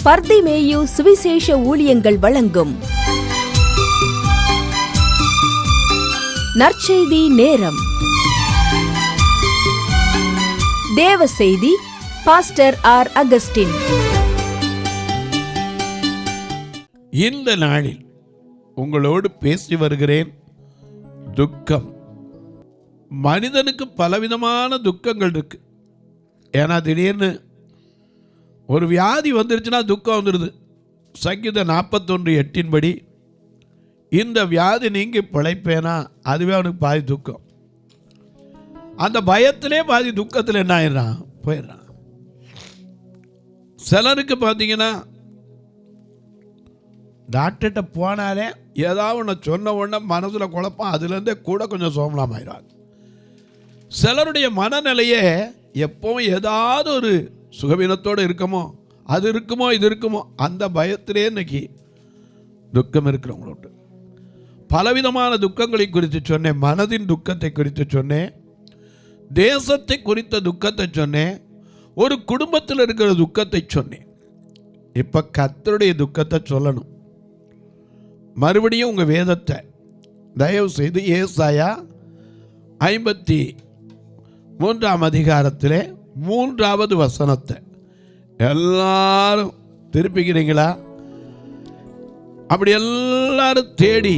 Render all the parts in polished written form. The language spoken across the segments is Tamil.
பர்திமேயு சுவிசேஷ ஊழியங்கள் வழங்கும் நற்செய்தி நேரம். தேவ செய்தி பாஸ்டர் ஆர். அகஸ்டின். இந்த நாளில் உங்களோடு பேசி வருகிறேன். துக்கம். மனிதனுக்கு பலவிதமான துக்கங்கள் இருக்கு. ஏன்னா திடீர்னு ஒரு வியாதி வந்துருச்சுன்னா துக்கம் வந்துடுது. சங்கீதம் 41:8 படி இந்த வியாதி நீங்கி பிழைப்பேனா, அதுவே அவனுக்கு பாதி துக்கம். அந்த பயத்திலே பாதி துக்கத்தில் என்ன ஆயிடுறான், போயிடுறான். சிலருக்கு பார்த்தீங்கன்னா டாக்டர்கிட்ட போனாலே ஏதாவது ஒன்று சொன்ன உடனே மனசில் குழப்பம், அதுலேருந்தே கூட கொஞ்சம் சோமலாமாயிடுறாங்க. சிலருடைய மனநிலையே எப்பவும் ஏதாவது ஒரு சுகவீனத்தோடு இருக்குமோ, அது இருக்குமோ இது இருக்குமோ, அந்த பயத்திலே இன்னைக்கு துக்கம் இருக்கிறவங்களோட பலவிதமான துக்கங்களை குறித்து சொன்னேன். மனதின் துக்கத்தை குறித்து சொன்னேன், தேசத்தை குறித்த துக்கத்தை சொன்னேன், ஒரு குடும்பத்தில் இருக்கிற துக்கத்தை சொன்னேன். இப்போ கர்த்தருடைய துக்கத்தை சொல்லணும். மறுபடியும் உங்கள் வேதத்தை தயவு செய்து ஏசாயா 53ஆம் அதிகாரத்திலே 3வது வசனத்தை எல்லாரும் திருப்பிக்கிறீங்களா? அப்படி எல்லாரும் தேடி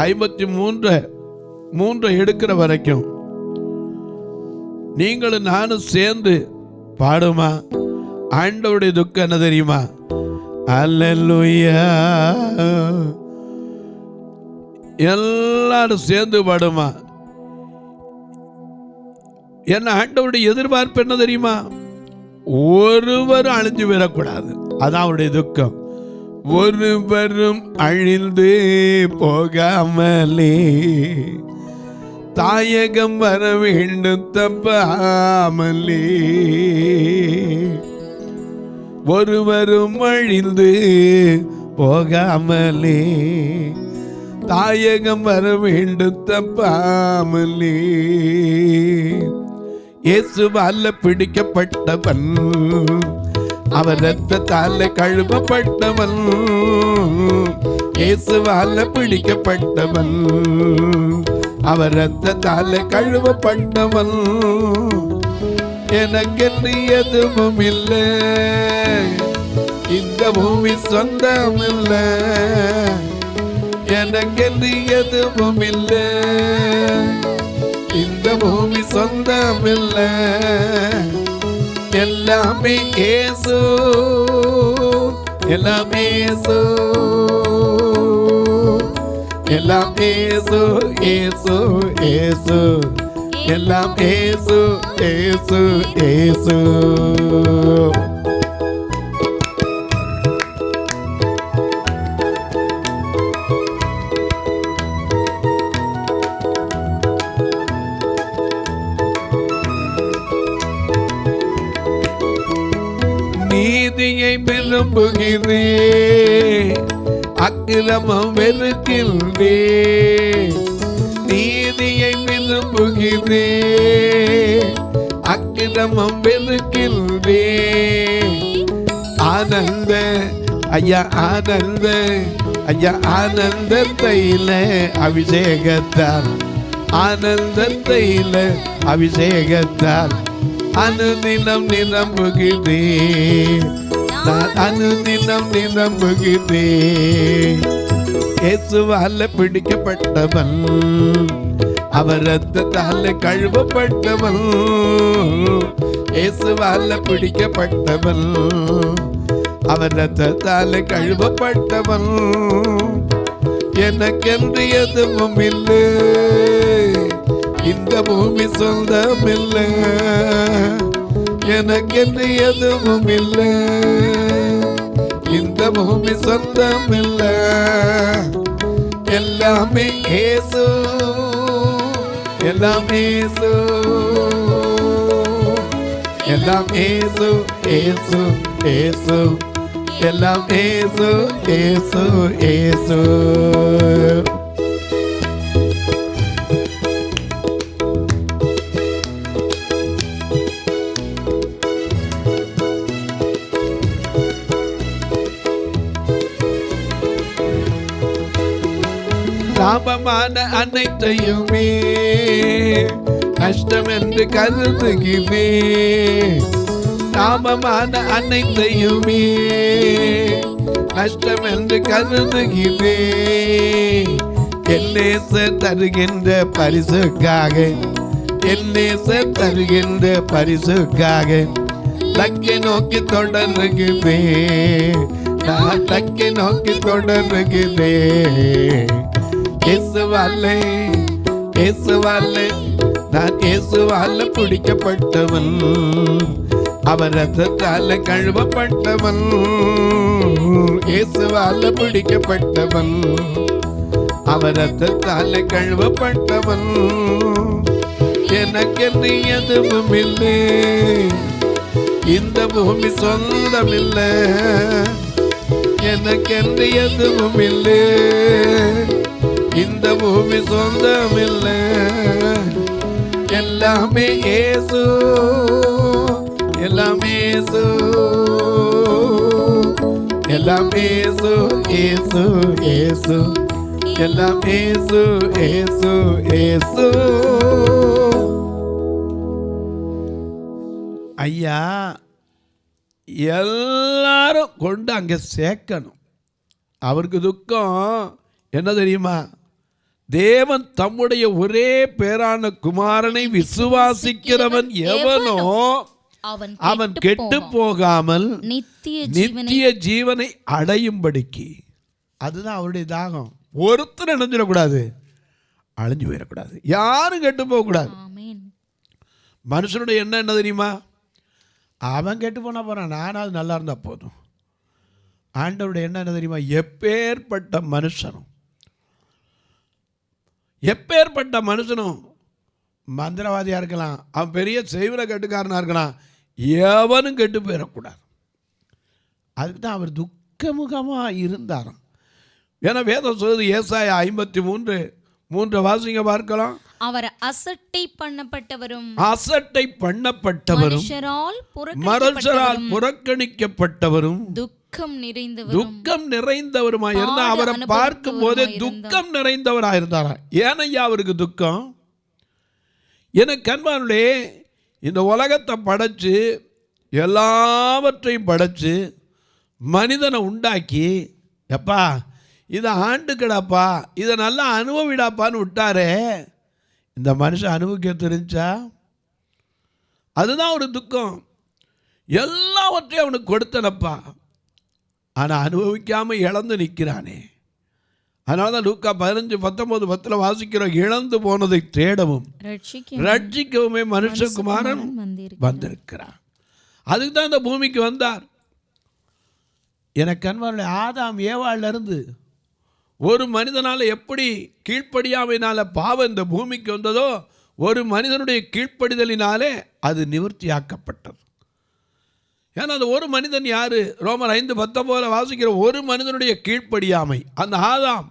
53 எடுக்கிற வரைக்கும் நீங்களும் நானும் சேர்ந்து பாடுமா? ஆண்டவருடைய துக்கம் என்ன தெரியுமா? அல்லேலூயா. எல்லாரும் சேர்ந்து பாடுமா? என்ன ஆண்டவருடைய எதிர்பார்ப்பு என்ன தெரியுமா? ஒருவரும் அழிஞ்சு விடக்கூடாது. அதான் அவருடைய துக்கம். ஒருவரும் அழிந்து போகாமலே தாயகம் வர வேண்டும் தப்பாமலே. ஒருவரும் அழிந்து போகாமலே தாயகம் வர வேண்டும் தப்பாமலே. இயேசுவால பிடிக்கப்பட்டவன், அவர் இரத்தத்தால கழுவப்பட்டவன். இயேசுவால பிடிக்கப்பட்டவன், அவர் இரத்தத்தால கழுவப்பட்டவன். எனக்கென்று எதுவும் இல்லை, இந்த பூமி சொந்தம் இல்லை. எனக்கென்று எதுவும் இல்லை, இந்த பூமி சொந்தம் இல்லை. எல்லாமே இயேசு, எல்லாமே இயேசு, எல்லாம் இயேசு, இயேசு, இயேசு, எல்லாம் இயேசு, இயேசு, இயேசு. நீதியை விரும்புகிறேன், அக்கிரமம் வெறுக்கின்றேன். நீதியை விரும்புகிறேன், அக்கிரமம் வெறுக்கின்றேன். ஆனந்த ஐயா, ஆனந்த ஐயா, ஆனந்தத்தையில அபிஷேகத்தால், ஆனந்தத்தையில அபிஷேகத்தால் அனுதினம் நிரம்புகிறேன். நான் அனுதினம் நிரம்புகிறேன். இயேசுவால பிடிக்கப்பட்டவன், அவர் இரத்தத்தால கழுவப்பட்டவன். இயேசுவால பிடிக்கப்பட்டவன், அவர் இரத்தத்தால கழுவப்பட்டவன். எனக்கென்று எதுவும் இல்லை, இந்த பூமி சொந்தம் இல்லை. எனக்கென்று எதுவும் இல்லை, இந்த பூமி சொந்தம் இல்லை. எல்லாமே இயேசு, எல்லாமே இயேசு, எல்லாம் இயேசு, இயேசு, இயேசு, எல்லாம் இயேசு, இயேசு, இயேசு. சாபமான அனைத்தையுமே நஷ்டம் என்று கருதுகிறேன். சாபமான அனைத்தையுமே நஷ்டம் என்று கருதுகிறேன். என் நேசர் தருகின்ற பரிசுக்காக, என் நேசர் தருகின்ற பரிசுக்காக லக்கை நோக்கி தொடர்கிறேன். நான் லக்கை நோக்கி தொடர்கிறேன். இயேசுவாலே, இயேசுவாலே, நான் இயேசுவால பிடிக்கப்பட்டவன். அவர் ரத்தத்தால கழுவப்பட்டவன். இயேசுவால பிடிக்கப்பட்டவன். அவர் ரத்தத்தால கழுவப்பட்டவன். எனக்கென்று எதுவும் இல்லை, இந்த பூமி சொந்தமில்லை. எனக்கென்று எதுவும் இல்லை, இந்த பூமி சொந்தமில்லை. எல்லாமே இயேசு, எல்லாமே இயேசு, எல்லாமே இயேசு, இயேசு, இயேசு, எல்லாம் இயேசு, இயேசு, இயேசு. ஐயா, எல்லாரும் கொண்டு அங்கே சேர்க்கணும். அவருக்கு துக்கம் என்ன தெரியுமா? தேவன் தம்முடைய ஒரே பேரான குமாரனை விசுவாசிக்கிறவன் எவனோ அவன் கெட்டு போகாமல் நித்திய ஜீவனை அடையும்படிக்கு. அதுதான் அவருடைய தாகம். ஒருத்தர் நினைஞ்சிடக்கூடாது, அழிஞ்சு போயிடக்கூடாது, யாரும் கெட்டு போகக்கூடாது. மனுஷனுடைய எண்ணம் என்ன தெரியுமா? அவன் கெட்டு போனா போறான், நானாவது நல்லா இருந்தா போதும். ஆண்டவருடைய எண்ணம் என்ன தெரியுமா? எப்பேற்பட்ட மனுஷனும் மந்திரவாதியா இருக்கலாம், அவன் பெரிய செய்வன கட்டுக்காரனா இருக்கலாம், எவனும் கெட்டு போயிடக்கூடாது. அதுக்கு தான் அவர் துக்கமுகமா இருந்தாராம். ஏன்னா வேதம் சொல்லுது, ஏசாயா 53:3 வாசிங்க பார்க்கலாம். அவர் அசட்டை பண்ணப்பட்டவரும் மனுஷரால் புறக்கணிக்கப்பட்டவரும் துக்கம் நிறைந்தவருமாய் இருந்தா. அவரை பார்க்கும் போதே துக்கம் நிறைந்தவராக இருந்தாரா? ஏனையா அவருக்கு துக்கம்? எனக்கு அன்பானே, இந்த உலகத்தை படைச்சு எல்லாவற்றையும் படைச்சு மனிதனை உண்டாக்கி, எப்பா இதை ஆண்டுக்கடாப்பா, இதை நல்லா அனுபவிடாப்பான்னு விட்டாரே, இந்த மனுஷன் அனுபவிக்க தெரிஞ்சா? அதுதான் ஒரு துக்கம். எல்லாவற்றையும் அவனுக்கு கொடுத்தனப்பா, ஆனால் அனுபவிக்காம இழந்து நிற்கிறானே. அதனால தான் லூக்கா 15:19 வாசிக்கிறோம், இழந்து போனதை தேடவும் ரட்சிக்கவுமே மனுஷகுமாரன் வந்திருக்கிறார். அதுக்கு தான் இந்த பூமிக்கு வந்தார். எனக்கு அன்பான ஆதாம் ஏவாள்ல இருந்து ஒரு மனிதனால் எப்படி கீழ்ப்படியாமையினால பாவம் இந்த பூமிக்கு வந்ததோ, ஒரு மனிதனுடைய கீழ்ப்படிதலினாலே அது நிவர்த்தியாக்கப்பட்டது. ஏன்னா அந்த ஒரு மனிதன் யாரு? ரோமர் 5:19 வாசிக்கிற ஒரு மனிதனுடைய கீழ்ப்படியாமை. அந்த ஆதாம்,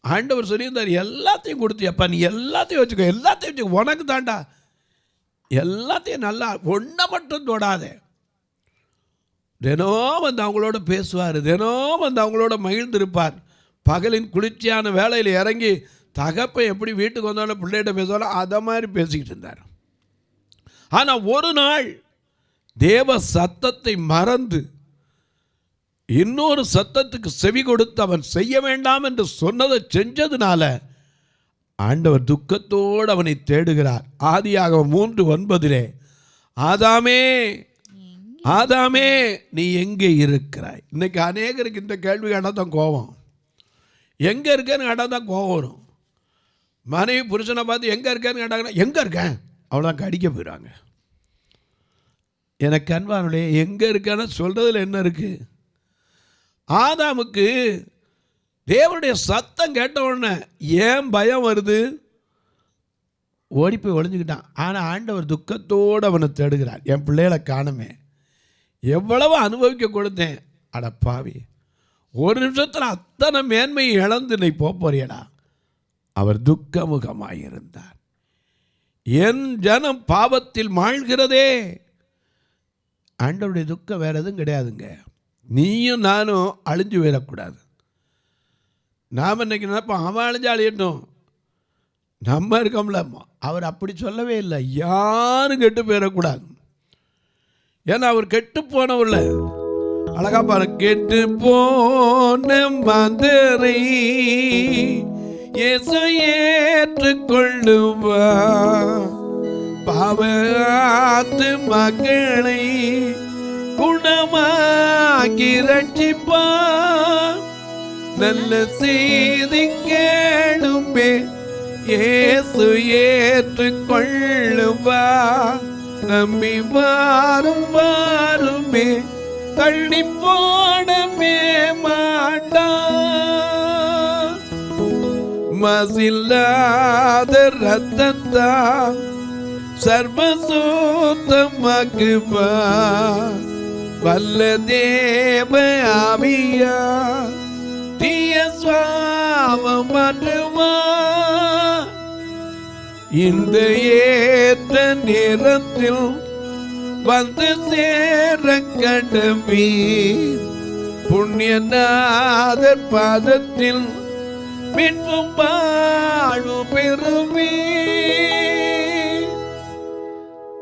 ஆண்டவர் சொல்லியிருந்தார், எல்லாத்தையும் கொடுத்தியப்பா, நீ எல்லாத்தையும் வச்சுக்கோ, எல்லாத்தையும் வச்சுக்கோ, உனக்கு தாண்டா, எல்லாத்தையும் நல்லா, ஒன்றை மட்டும் தொடாதே. தினம் வந்து அவங்களோட பேசுவார், தினம் வந்து அவங்களோட மகிழ்ந்திருப்பார். பகலின் குளிர்ச்சியான வேலையில் இறங்கி தகப்பை எப்படி வீட்டுக்கு வந்தாலும் பிள்ளைகிட்ட பேசுவாலும் அதை மாதிரி பேசிக்கிட்டு இருந்தார். ஆனால் ஒரு நாள் தேவ சத்தத்தை மறந்து இன்னொரு சத்தத்துக்கு செவி கொடுத்து அவன் செய்ய வேண்டாம் என்று சொன்னதை செஞ்சதுனால ஆண்டவர் துக்கத்தோடு அவனை தேடுகிறார். ஆதியாகமம் 3:9 ஆதாமே ஆதாமே நீ எங்கே இருக்கிறாய்? இன்னைக்கு அநேகருக்கு இந்த கேள்வி கேட்டால் கோபம். எங்கே இருக்கேன்னு கேட்டால் தான் கோபம் வரும். மனைவி புருஷனை பார்த்து எங்கே இருக்கேன்னு கேட்டாங்கன்னா எங்கே இருக்கேன் அவ்வளோதான் கடிக்க போயிடுவாங்க. எனக்கு அன்பானுடைய எங்கே இருக்கேன்னு சொல்கிறதுல என்ன இருக்குது? ஆதாமுக்கு தேவனுடைய சத்தம் கேட்ட உடனே ஏன் பயம் வருது? ஓடி போய் ஒளிஞ்சுக்கிட்டான். ஆனால் ஆண்டவர் துக்கத்தோடு அவனை தேடுகிறார். என் பிள்ளைகளை காணுமே, எவ்வளவு அனுபவிக்க கொடுத்தேன், அடப்பாவி, ஒரு நிமிஷத்தில் அத்தனை மேன்மையை இழந்து நீ போறியடா. அவர் துக்கமுகமாயிருந்தார். என் ஜனம் பாவத்தில் மாழ்கிறதே. ஆண்டவருடைய துக்கம் வேற எதுவும் கிடையாதுங்க. நீயும் நானும் அழிஞ்சு போயிடக்கூடாது. நாம் இன்னைக்கு நினைப்போம் அவன் அழிஞ்சு அழியட்டும், நம்ம இருக்கோம்ல. அவர் அப்படி சொல்லவே இல்லை. யாரும் கெட்டு போயிடக்கூடாது. ஏன்னா அவர் கெட்டு போனவர்ல. அழகா பாரு, கெட்டு போன மந்திரை இயேசு ஏற்றுக்கொள்ளுவா, பாவத்து மக்களை குணமாக்கி ரட்சிப்பா, நல்ல செய்தி கேளுமே இயேசு ஏற்றுக்கொள்ளுவா, நம்பி வாரும் வாருமே தள்ளி போடமே மாட்டா, மசில்லாத ரத்தத்தான் சர்வசூத்தமாக்குவா, வல்ல தேவ ஆவியா தீய சுவாபம் மாற்றுவா, இந்த ஏற்ற நேரத்தில் வந்து சேர கடவி, புண்ணியநாதர் பாதத்தில் மீட்பும் வாழ்வு பெறுமே.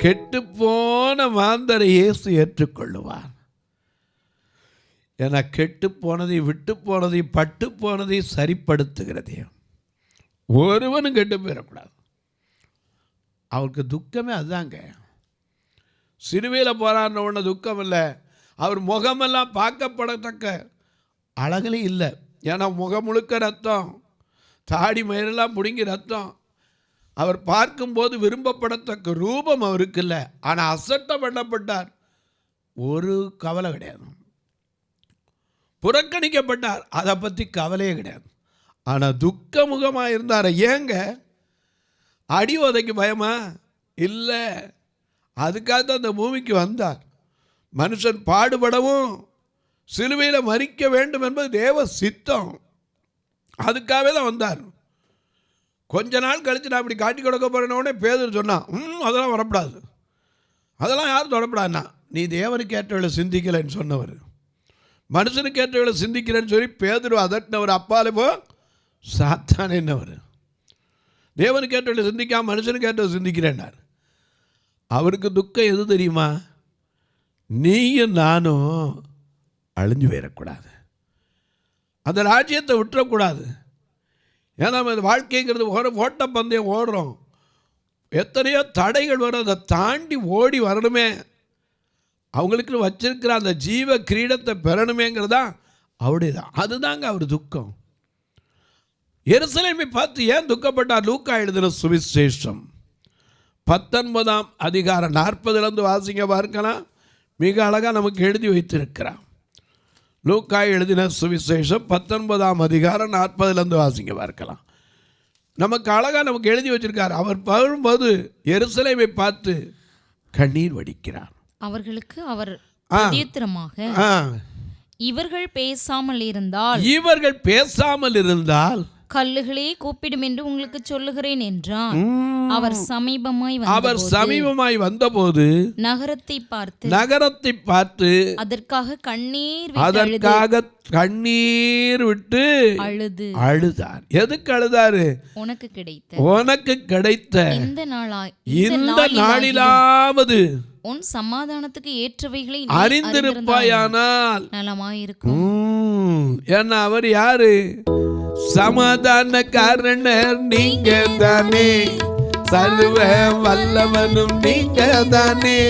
கெட்டு போன மாந்தரை இயேசு ஏற்றுக்கொள்ளுவார். என கெட்டு போனதை, விட்டு போனதை, பட்டு போனதை சரிப்படுத்துகிறதே. ஒருவனும் கெட்டு போயிடக்கூடாது. அவருக்கு துக்கமே அதுதாங்க. சிறுவையில் போராடின உடனே துக்கம் இல்லை. அவர் முகமெல்லாம் பார்க்கப்படத்தக்க அழகிலே இல்லை. ஏன்னா முகம் முழுக்க ரத்தம், தாடி மயிரெல்லாம் பிடுங்கி ரத்தம். அவர் பார்க்கும்போது விரும்பப்படத்தக்க ரூபம் அவருக்கு இல்லை. ஆனால் அசட்டை பண்ணப்பட்டார், ஒரு கவலை கிடையாது. புறக்கணிக்கப்பட்டார், அதை பற்றி கவலையே கிடையாது. ஆனால் துக்க முகமாக இருந்தார். ஏங்க? அடி உதைக்கு பயமா? இல்லை, அதுக்காக தான் அந்த பூமிக்கு வந்தார். மனுஷன் பாடுபடவும் சிலுவையில் மரிக்க வேண்டும் என்பது தேவ சித்தம். அதுக்காகவே தான் வந்தார். கொஞ்ச நாள் கழித்து நான் இப்படி காட்டி கொடுக்க போகிறேன்னே பேதுரு சொன்னான், அதெல்லாம் வரப்படாது, அதெல்லாம் யாரும் தொடப்படாதுன்னா, நீ தேவனுக்கு ஏற்றவளை சிந்திக்கலைன்னு சொன்னவர், மனுஷனுக்கு ஏற்றவளை சிந்திக்கிறேன்னு சொல்லி பேதுரு அதட்டினவர். அப்பாலே போ சாத்தான் என்னவர், தேவனுக்கு ஏற்றவளை சிந்திக்காம மனுஷனுக்கு ஏற்றவளை சிந்திக்கிறேன்னார். அவருக்கு துக்கம் எது தெரியுமா? நீயும் நானும் அழிஞ்சு போயிடக்கூடாது, அந்த ராஜ்யத்தை விட்டுறக்கூடாது. ஏன்னா நம்ம வாழ்க்கைங்கிறது ஓட்ட பந்தயம் ஓடுறோம், எத்தனையோ தடைகள் வரும், அதை தாண்டி ஓடி வரணுமே, அவங்களுக்கு வச்சிருக்கிற அந்த ஜீவ கிரீடத்தை பெறணுமேங்கிறதா அவருடையதான். அதுதாங்க அவர் துக்கம். எருசலேமை பார்த்து ஏன் துக்கப்பட்டார்? லூக்கா எழுதின சுவிசேஷம் 19ஆம் அதிகாரம் 40 வாசிங்க பார்க்கலாம். மிக அழகாக நமக்கு எழுதி வைத்திருக்கிறார். லூக்கா எழுதின சுவிசேஷம் 19ஆம் அதிகாரம் 40 வாசிங்க பார்க்கலாம். நமக்கு அழகாக நமக்கு எழுதி வச்சிருக்கார். அவர் வரும்போது எருசலேமை பார்த்து கண்ணீர் வடிக்கிறார். அவர்களுக்கு அவர் பிரதியுத்தரமாக, இவர்கள் பேசாமல் இருந்தால் கல்லுகளே கூப்பிடும் என்று உங்களுக்கு சொல்லுகிறேன் என்றான். அவர் சமீபமாய் வந்தபோது நகரத்தை பார்த்து அதற்காக கண்ணீர் விட்டு அழுதார். எதுக்கு அழுதாரு? உனக்கு கிடைத்த இந்த நாளிலாவது உன் சமாதானத்துக்கு ஏற்றவைகளை அறிந்திருப்பாயானால் நலமாயிருக்கும். ஏன்னா அவர் யாரு? சமாதான காரணர் நீங்க தானே, சர்வ வல்லவனும் நீங்க தானே,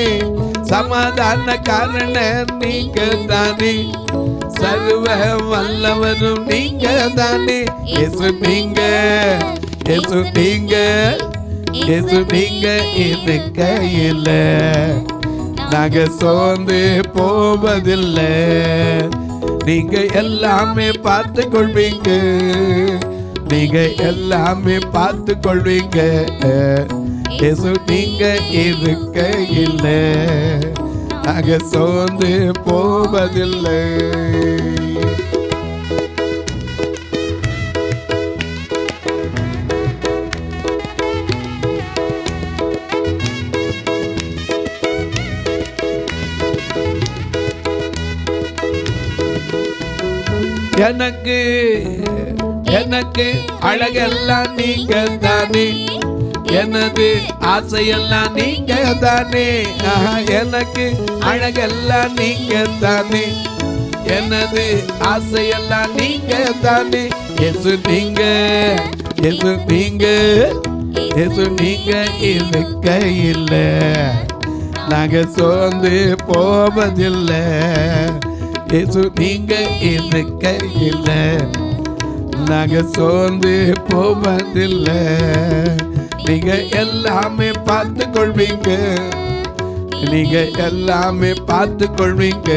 சமாதான காரணர் நீங்க தானே, சர்வ வல்லவனும் நீங்க தானே. இயேசு நீங்க, இயேசு நீங்க, இயேசு நீங்க இருக்கையில நாங்க சோர்ந்து போவதில்லை. நீங்க எல்லாமே பார்த்து கொள்வீங்க, நீங்க எல்லாமே பார்த்து கொள்வீங்க. இயேசு நீங்க இருக்கையில நாங்க சோர்ந்து போவதில்லை. எனக்கு எனக்கு அழகெல்லாம் நீங்க தானே, எனது ஆசையெல்லாம் நீங்க தானே. எனக்கு அழகெல்லாம் நீங்க தானே, எனது ஆசையெல்லாம் நீங்க தானே. எசு நீங்க, எசு நீங்க, எசு நீங்க இருக்கையில் நாங்க சோர்ந்து போவதில்லை. எசு நீங்க இருக்கையில் நாங்க சோர்ந்து போவதில்லை. நீங்க எல்லாமே பார்த்து கொள்வீங்க, நீங்க எல்லாமே பார்த்து கொள்வீங்க.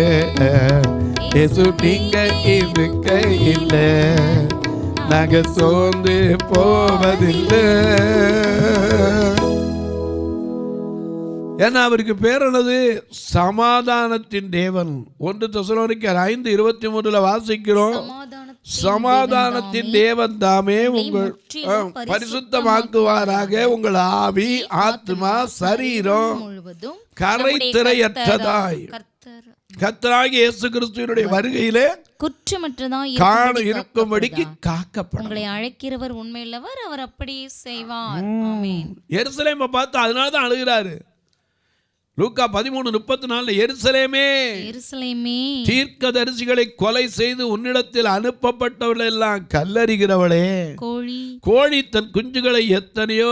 இயேசு நீங்க இருக்கையில் நாங்க சோர்ந்து போவதில்லை. ஏன்னா அவருக்கு பேர் என்னது? சமாதானத்தின் தேவன். 1 தெசலோனிக்கர் 5:23 வாசிக்கிறோம், சமாதானத்தின் தேவன் தாமே உங்கள் பரிசுத்தமாக்குவாராக. உங்கள் ஆவி, ஆத்மா, சரீரம் கரைத்திரையற்றதாய் கர்த்தராகிய இயேசு கிறிஸ்துவினுடைய வருகையிலே குற்றமற்றதாய் இருக்கும்படிக்கு காக்கப்படும். உங்களை அழைக்கிறவர் உண்மையுள்ளவர், அவர் அப்படியே செய்வார். ஆமென். எருசலேமை பார்த்து அதனால தான் அழுகிறாரு. லூக்கா 13:34 எருசலேமே, எருசலேமே, தீர்க்கதரிசிகளை கொலை செய்து உன்னிடத்தில் அனுப்பப்பட்டவர்கள் எல்லாம் கல்லறிகிறவளே, கோழி தன் குஞ்சுகளை எத்தனையோ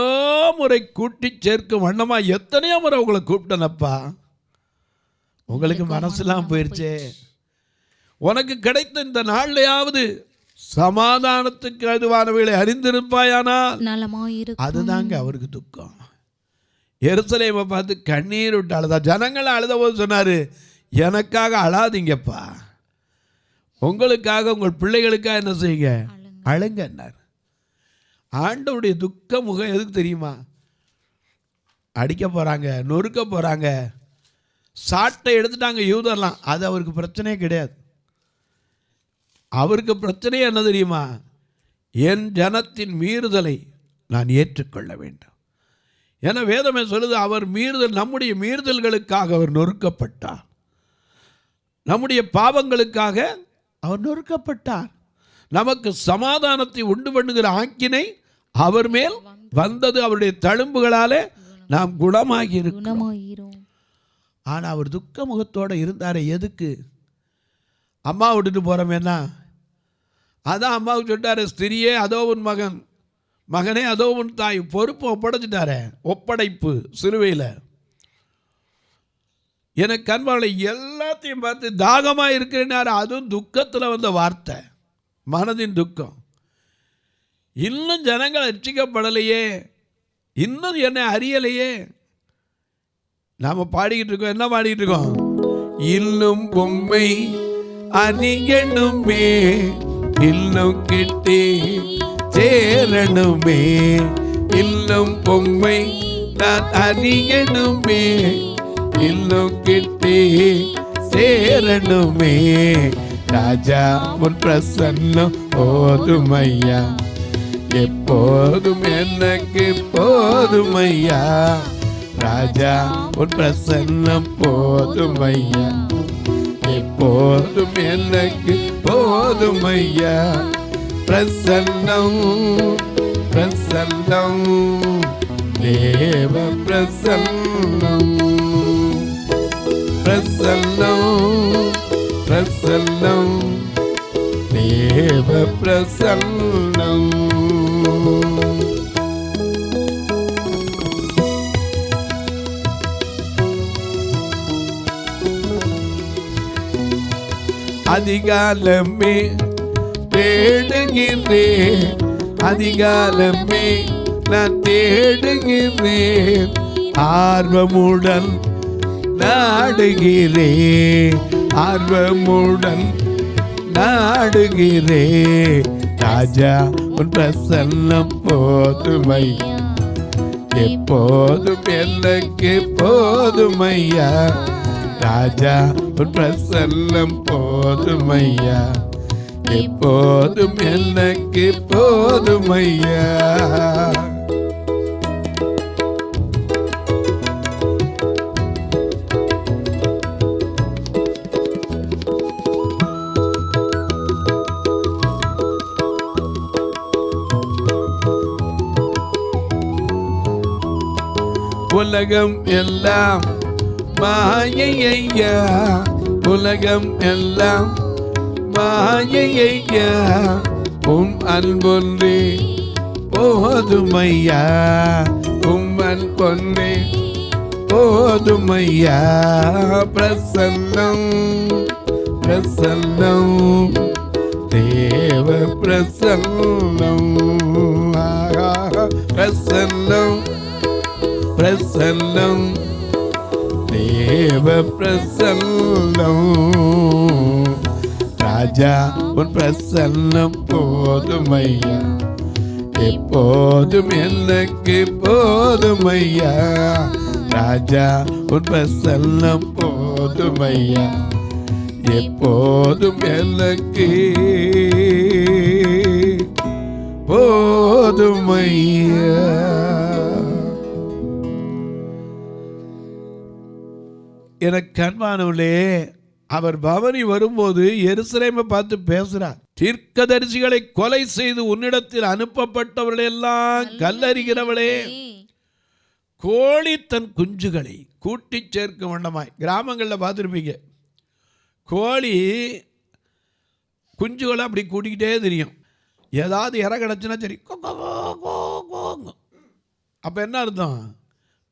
முறை கூட்டி சேர்க்கும் வண்ணமா எத்தனையோ முறை உங்களை கூப்பிட்டனப்பா, உங்களுக்கு மனசுலாம் போயிருச்சே. உனக்கு கிடைத்த இந்த நாள்லையாவது சமாதானத்துக்கு அதுவானவைகளை அறிந்திருப்பாயானால் அதுதாங்க அவருக்கு துக்கம். எருசலேமை பார்த்து கண்ணீர் விட்டு அழுதா. ஜனங்களை அழுத போது சொன்னாரு, எனக்காக அழாதீங்கப்பா, உங்களுக்காக உங்கள் பிள்ளைகளுக்காக என்ன செய்யுங்க, அழுங்கன்னார். ஆண்டவருடைய துக்க முகம் எதுக்கு தெரியுமா? அடிக்க போறாங்க, நொறுக்க போறாங்க, சாட்டை எடுத்துட்டாங்க யூதர்லாம், அது அவருக்கு பிரச்சனையே கிடையாது. அவருக்கு பிரச்சனையே என்ன தெரியுமா? என் ஜனத்தின் மீறுதலை நான் ஏற்றுக்கொள்ள வேண்டும். என வேதமே சொல்லுது, அவர் மீறுதல், நம்முடைய மீறுதல்களுக்காக அவர் நொறுக்கப்பட்டார், நம்முடைய பாவங்களுக்காக அவர் நொறுக்கப்பட்டார். நமக்கு சமாதானத்தை உண்டு பண்ணுகிற ஆக்கினை அவர் மேல் வந்தது, அவருடைய தழும்புகளாலே நாம் குணமாகி இருக்கிறோம். ஆனால் அவர் துக்க முகத்தோடு இருந்தாரே, எதுக்கு? அம்மா விட்டுட்டு போகிறோமேனா? அதான் அம்மாவுக்கு சொல்லிட்டாரு, ஸ்திரியே அதோ உன் மகன், மகனே அதோ உன் தாய். பொறுப்பு ஒப்படைச்சிட்டாரே, ஒப்படைப்பு சிலுவையில். எனக்கு கண்பாளை எல்லாத்தையும் பார்த்து தாகமாக இருக்கிறேன்னாரு. அதுவும் துக்கத்தில் வந்த வார்த்தை, மனதின் துக்கம். இன்னும் ஜனங்கள் ரட்சிக்கப்படலையே, இன்னும் என்னை அறியலையே. நாம் பாடிக்கிட்டு இருக்கோம், என்ன பாடிக்கிட்டு இருக்கோம்? இன்னும் பொம்மை அறியணுமே, இன்னும் கிட்டே சேரணுமே, இன்னும் பொம்மை நான் அறியணுமே, இன்னும் கிட்டே சேரணுமே. ராஜா உன் பிரசன்னம் போதுமையா, எப்போதும் எனக்கு போதுமையா. ராஜா உன் பிரசன்னம் போதுமையா, எப்போதும் எனக்கு போதுமையா. பிரசன்னம் பிரசன்னம் தேவ பிரசன்னம், பிரசன்னம் பிரசன்னம் தேவ பிரசன்னம். அதிகாலமே தேடுகிறேன், அதிகாலமே நான் தேடுகிறேன், ஆர்வமுடன் நாடுகிறேன், ஆர்வமுடன் நாடுகிறேன். ராஜா உன் பிரசன்னம் போதுமையா, எப்போதும் எனக்கு போதுமையா. ராஜா உன் பிரசன்னம் போதுமையா, எப்போதும் எனக்கு போதுமையா. உலகம் எல்லாம் மாயையா, உலகம் எல்லாம் மாயையா, உம் அன்பொன்றே போதுமையா, உம் அன்பொன்றே போதுமையா. பிரசன்னம் பிரசன்னம் தேவ பிரசன்னம், பிரசன்னம் பிரசன்னம் தேவ பிரசன்னம். ராஜா உன் பிரசன்னம் போதுமையா, எப்போதும் எனக்கு போதுமையா. ராஜா உன் பிரசன்னம் போதுமையா, எப்போதும் எனக்கு போதுமையா. எனக்கு அன்பானவர்களே, அவர் பவனி வரும்போது எருசலேமை பார்த்து பேசுறார். தீர்க்கதரிசிகளை கொலை செய்து உன்னிடத்தில் அனுப்பப்பட்டவர்களை எல்லாம் கல்லறிகிறவளே, கோழி தன் குஞ்சுகளை கூட்டி சேர்க்கும் வண்ணமாய். கிராமங்களில் பார்த்துருப்பீங்க, கோழி குஞ்சுகளை அப்படி கூட்டிக்கிட்டே தெரியும். ஏதாவது இற கிடச்சுன்னா சரி, அப்போ என்ன அர்த்தம்?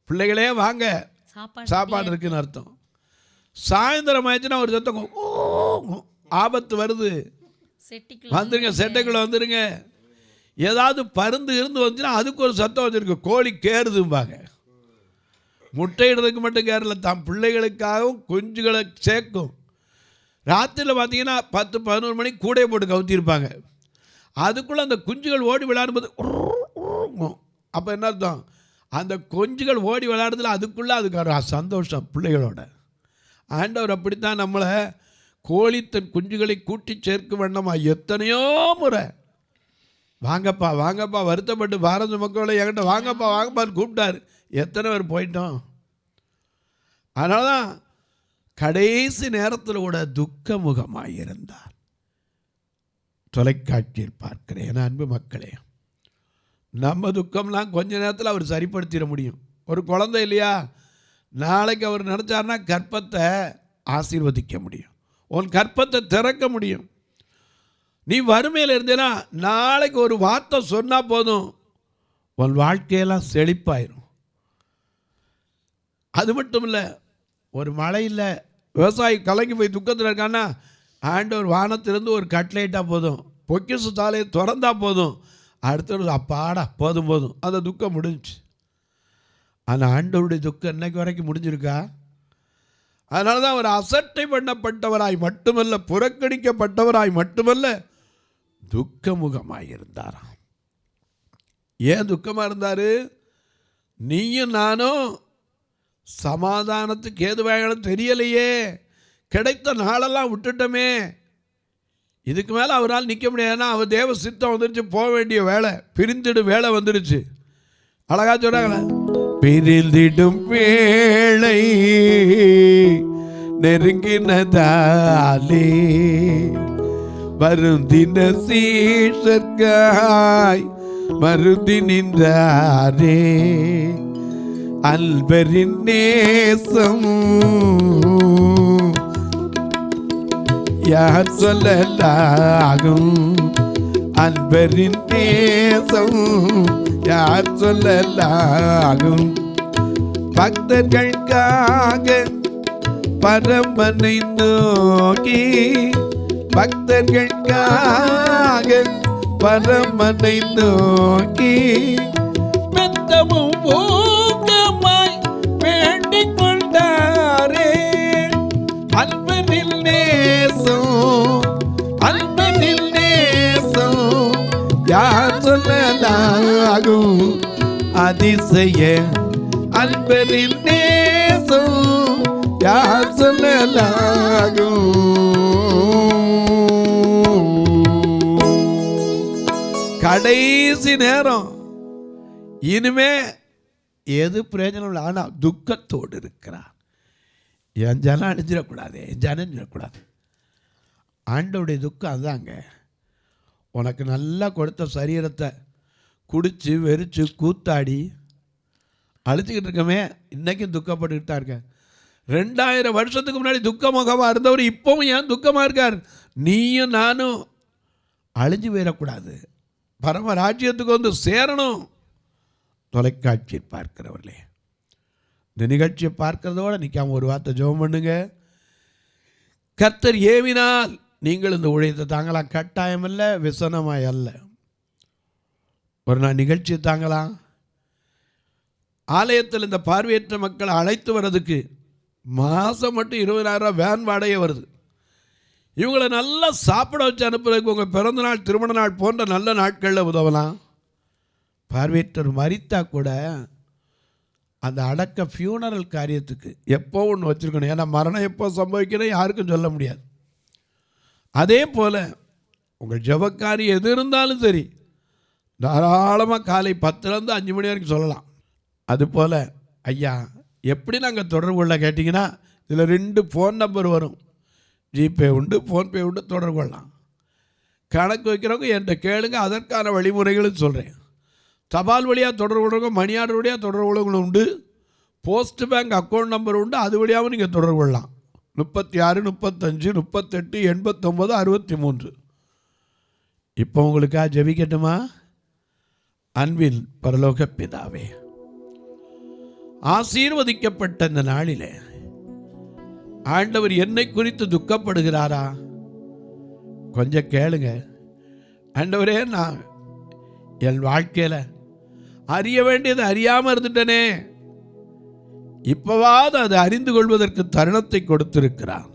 பிள்ளைகளே வாங்க, சாப்பாடு இருக்குன்னு அர்த்தம். சாயந்தரம் ஆயிடுச்சுன்னா ஒரு சத்தம், ஆபத்து வருது, வந்துருங்க, செட்டைக்குள்ள வந்துருங்க. ஏதாவது பருந்து இருந்து வந்துச்சுன்னா அதுக்கு ஒரு சத்தம் வச்சுருக்கு, கோழி கேறுதும்பாங்க. முட்டையிடுறதுக்கு மட்டும் கேரள, தான் பிள்ளைகளுக்காகவும் குஞ்சுகளை சேர்க்கும். ராத்திரியில் பார்த்தீங்கன்னா 10-11 மணிக்கு கூடையை போட்டு கவுத்திருப்பாங்க. அதுக்குள்ளே அந்த குஞ்சுகள் ஓடி விளையாடும்போது அப்போ என்ன அர்த்தம்? அந்த குஞ்சுகள் ஓடி விளையாடுறதுல அதுக்குள்ளே அதுக்கு சந்தோஷம் பிள்ளைகளோட. ஆண்டவர் அப்படித்தான் நம்மளை கோழி தன் குஞ்சுகளை கூட்டி சேர்க்க வேண்டாமா எத்தனையோ முறை. வாங்கப்பா வாங்கப்பா, வருத்தப்பட்டு பாரத மக்களை என்கிட்ட வாங்கப்பா வாங்கப்பான்னு கூப்பிட்டாரு. எத்தனை பேர் போயிட்டோம். அதனால தான் கடைசி நேரத்தில் கூட துக்க முகமாக இருந்தார். தொலைக்காட்சியில் பார்க்கிறேன் அன்பு மக்களே, நம்ம துக்கம்லாம் கொஞ்ச நேரத்தில் அவர் சரிப்படுத்திட முடியும். ஒரு குழந்தை இல்லையா, நாளைக்கு அவர் நினச்சார்னா கற்பத்தை ஆசீர்வதிக்க முடியும், உன் கற்பத்தை திறக்க முடியும். நீ வறுமையில் இருந்தேன்னா நாளைக்கு ஒரு வார்த்தை சொன்னால் போதும், உன் வாழ்க்கையெல்லாம் செழிப்பாயிரும். அது மட்டும் இல்லை, ஒரு மழையில் விவசாயி கலங்கி போய் துக்கத்தில் இருக்கான்னா ஆண்டவர் வானத்திலிருந்து ஒரு கட்லைட்டாக போதும், பொக்கிஷ சாலையை திறந்தா போதும், அடுத்த அப்பாடா போதும் போதும், அந்த துக்கம் முடிஞ்சிச்சு. ஆனால் ஆண்டவருடைய துக்கம் இன்னைக்கு வரைக்கும் முடிஞ்சிருக்கா? அதனால தான் அவர் அசட்டை பண்ணப்பட்டவராய் மட்டுமல்ல, புறக்கணிக்கப்பட்டவராய் மட்டுமல்ல, துக்கமுகமாக இருந்தாராம். ஏன் துக்கமாக இருந்தார்? நீயும் நானும் சமாதானத்துக்கு ஏதுவாகணும் தெரியலையே, கிடைத்த நாளெல்லாம் விட்டுட்டோமே, இதுக்கு மேலே அவரால் நிற்க முடியாதுன்னா அவர் தேவ சித்தம் வந்துருச்சு, போக வேண்டிய வேலை, பிரிந்திடு வேலை வந்துருச்சு. அழகா சொல்றாங்களே, பிரிந்திடும் வேளை நெருங்கினதாலே வருந்தின சீஷர்காய் மருந்தி நின்றாரே, அல்பரின் நேசம் யார் சொல்லலாகும், அன்பரின் நேசம் யார் சொல்லலாகும். பக்தர்களுக்காக பரமனை நோக்கி, பக்தர்களுக்காக பரமனை நோக்கி மெத்தமும் ஊக்கமாய் வேண்டிக் கொண்டாரே, அன்பனில் நேசம், அன்பனில் நேசம் யார் சொல்லலாகும், அதிசய அன்பனில் நேசம் யார் சொல்லலாகும். கடைசி நேரம், இனிமே எது பிரயோஜனம் இல்லை, ஆனால் துக்கத்தோடு இருக்கிறார். என் ஜனம் அழிஞ்சிடக்கூடாது, என் ஜனம் அழிஞ்சிடக்கூடாது. ஆண்டவுடைய துக்கம் அதாங்க. உனக்கு நல்லா கொடுத்த சரீரத்தை குடித்து வெறிச்சு கூத்தாடி அழிச்சிக்கிட்டு இருக்கமே, இன்றைக்கும் துக்கப்பட்டுக்கிட்டு தான் இருக்கேன். 2000 வருஷத்துக்கு முன்னாடி துக்கமுகமாக இருந்தவர் இப்போவும் ஏன் துக்கமாக இருக்கார்? நீயும் நானும் அழிஞ்சு போயிடக்கூடாது, பரம ராஜ்யத்துக்கு வந்து சேரணும். தொலைக்காட்சியை பார்க்கிறவர்களே, இந்த நிகழ்ச்சியை பார்க்கிறதோட நிற்காம ஒரு வார்த்தை ஜெபம் பண்ணுங்க. கர்த்தர் ஏவினால் நீங்கள் இந்த ஊழியத்தை தாங்கலாம். கட்டாயம் இல்லை, விசனமாய் அல்ல. ஒரு நாள் நிகழ்ச்சியை தாங்கலாம். ஆலயத்தில் இந்த பார்வையற்ற மக்களை அழைத்து வர்றதுக்கு மாதம் மட்டும் 20,000 வேன் வாடகை வருது. இவங்களை நல்லா சாப்பிட வச்சு அனுப்புறதுக்கு உங்கள் பிறந்த நாள், திருமண நாள் போன்ற நல்ல நாட்களில் உதவலாம். பார்வையற்றர் மரித்தா கூட அந்த அடக்க ஃபியூனரல் காரியத்துக்கு எப்போ ஒன்று வச்சுருக்கணும். ஏன்னா மரணம் எப்போ சம்பவிக்கணும் யாருக்கும் சொல்ல முடியாது. அதே போல் உங்கள் ஜெபக்காரி எது இருந்தாலும் சரி, தாராளமாக காலை 10லேருந்து 5 மணி வரைக்கும் சொல்லலாம். அதுபோல் ஐயா எப்படி நாங்கள் தொடர்பு கொள்ள கேட்டிங்கன்னா, இதில் 2 ஃபோன் நம்பர் வரும். ஜிபே உண்டு, ஃபோன்பே உண்டு, தொடர்பு கொள்ளலாம். கணக்கு வைக்கிறவங்க என்கிட்ட கேளுங்க, அதற்கான வழிமுறைகளும் சொல்கிறேன். தபால் வழியாக தொடர்பு கொள்றவங்க, மணி ஆர்டர் வழியாக தொடர்பு கொள்ளவங்களும் உண்டு, போஸ்ட் பேங்க் அக்கௌண்ட் நம்பர் உண்டு, அது வழியாகவும் நீங்கள் தொடர்பு கொள்ளலாம். 36 35 38 89 63. இப்போ உங்களுக்காக ஜெபிக்கட்டுமா? அன்பின் பரலோக பிதாவே, ஆசீர்வதிக்கப்பட்ட இந்த நாளிலே ஆண்டவர் என்னை குறித்து துக்கப்படுகிறாரா? கொஞ்சம் கேளுங்க. ஆண்டவரே, நான் என் வாழ்க்கையில் அறிய வேண்டியது அறியாமல் இருந்துட்டனே, இப்போவாது அதை அறிந்து கொள்வதற்கு தருணத்தை கொடுத்திருக்கிறார்.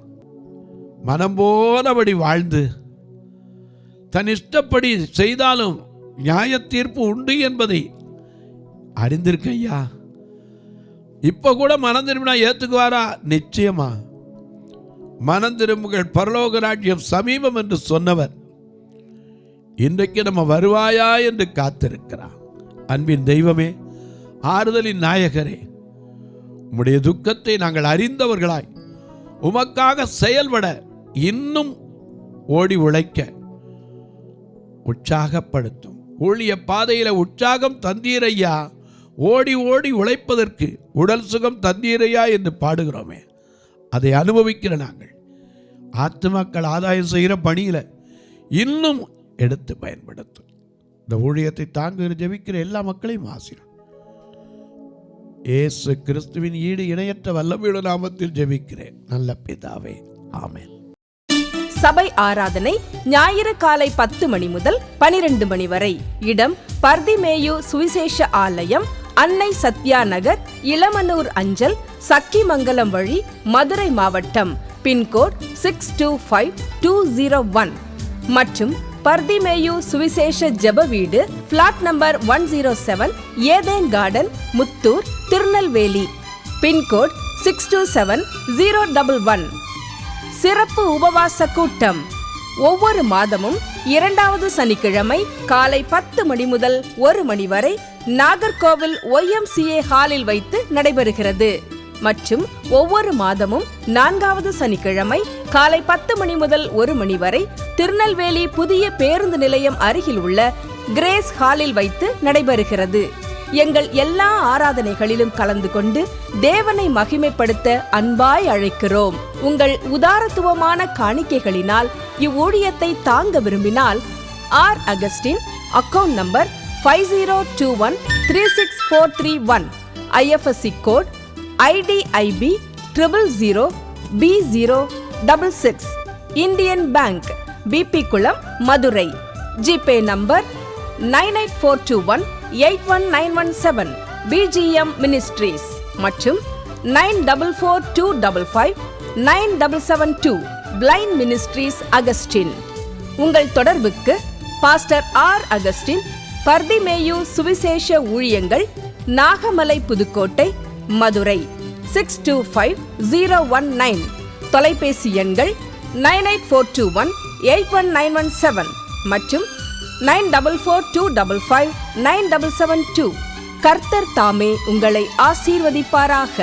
மனம் போனபடி வாழ்ந்து தன் இஷ்டப்படி செய்தாலும் நியாய தீர்ப்பு உண்டு என்பதை அறிந்திருக்க ஐயா. இப்போ கூட மனம் திரும்பினா ஏற்றுக்குவாரா? நிச்சயமா. மனம் திரும்புங்கள், பரலோக ராஜ்யம் சமீபம் என்று சொன்னவர் இன்றைக்கு நம்ம வருவாயா என்று காத்திருக்கிறார். அன்பின் தெய்வமே, ஆறுதலின் நாயகரே, உம்முடைய துக்கத்தை நாங்கள் அறிந்தவர்களாய் உமக்காக செயல்பட இன்னும் ஓடி உழைக்க உற்சாகப்படுத்தும். ஊழிய பாதையில் உற்சாகம் தந்தீரையா, ஓடி ஓடி உழைப்பதற்கு உடல் சுகம் தந்தீரையா என்று பாடுகிறோமே, அதை அனுபவிக்கிற நாங்கள் ஆத்துமாக்கள் ஆதாயம் செய்கிற பணியில் இன்னும் எடுத்து பயன்படுத்தும். இந்த ஊழியத்தை தாங்குகிற ஜெபிக்கிற எல்லா மக்களையும் ஆசீர்வதியும். இயேசு கிறிஸ்துவின் ஈடு இணையற்ற வல்லமையுள்ள நாமத்தில் ஜெபிக்கிறேன் நல்ல பிதாவே, ஆமென். சபை ஆராதனை ஞாயிறு காலை 10 மணி முதல் 12 மணி வரை. இடம் பர்திமேயு சுவிசேஷ ஆலயம், அன்னை சத்யா நகர், இளமனூர் அஞ்சல், சக்கிமங்கலம் வழி, மதுரை மாவட்டம். பின்கோட் 625201 மற்றும் பர்திமேயு சுவிசேஷ ஜெப வீடு, flat number 107, Eden garden, Muthur, Tirunelveli. Pincode 627011. சிறப்பு உபவாச கூட்டம் ஒவ்வொரு மாதமும் 2வது சனிக்கிழமை காலை 10 மணி முதல் 1 மணி வரை நாகர்கோவில் YMCA ஹாலில் வைத்து நடைபெறுகிறது. மற்றும் ஒவ்வொரு மாதமும் 4வது சனிக்கிழமை காலை 10 மணி முதல் 1 மணி வரை திருநெல்வேலி புதிய பேருந்து நிலையம் அருகில் உள்ள கிரேஸ் ஹாலில் வைத்து நடைபெறுகிறது. எங்கள் எல்லா ஆராதனைகளிலும் கலந்து கொண்டு தேவனை மகிமைப்படுத்த அன்பாய் அழைக்கிறோம். உங்கள் உதாரத்துவமான காணிக்கைகளினால் இவ்வூழியத்தை தாங்க விரும்பினால் R. Augustine, account number 5021364331, IFSC code IDIB 000B066, Indian bank, BP Kulam, Madurai. GPay number 9842181917, BGM ministries மற்றும் 9442559772, பிளைண்ட் மினிஸ்ட்ரீஸ் அகஸ்டின். உங்கள் தொடர்புக்கு பாஸ்டர் R. அகஸ்டின், பர்திமேயு சுவிசேஷ ஊழியங்கள், நாகமலை, புதுக்கோட்டை, மதுரை 625019. தொலைபேசி எண்கள் 9842181917 மற்றும் 9442559772. கர்த்தர் தாமே உங்களை ஆசீர்வதிப்பாராக.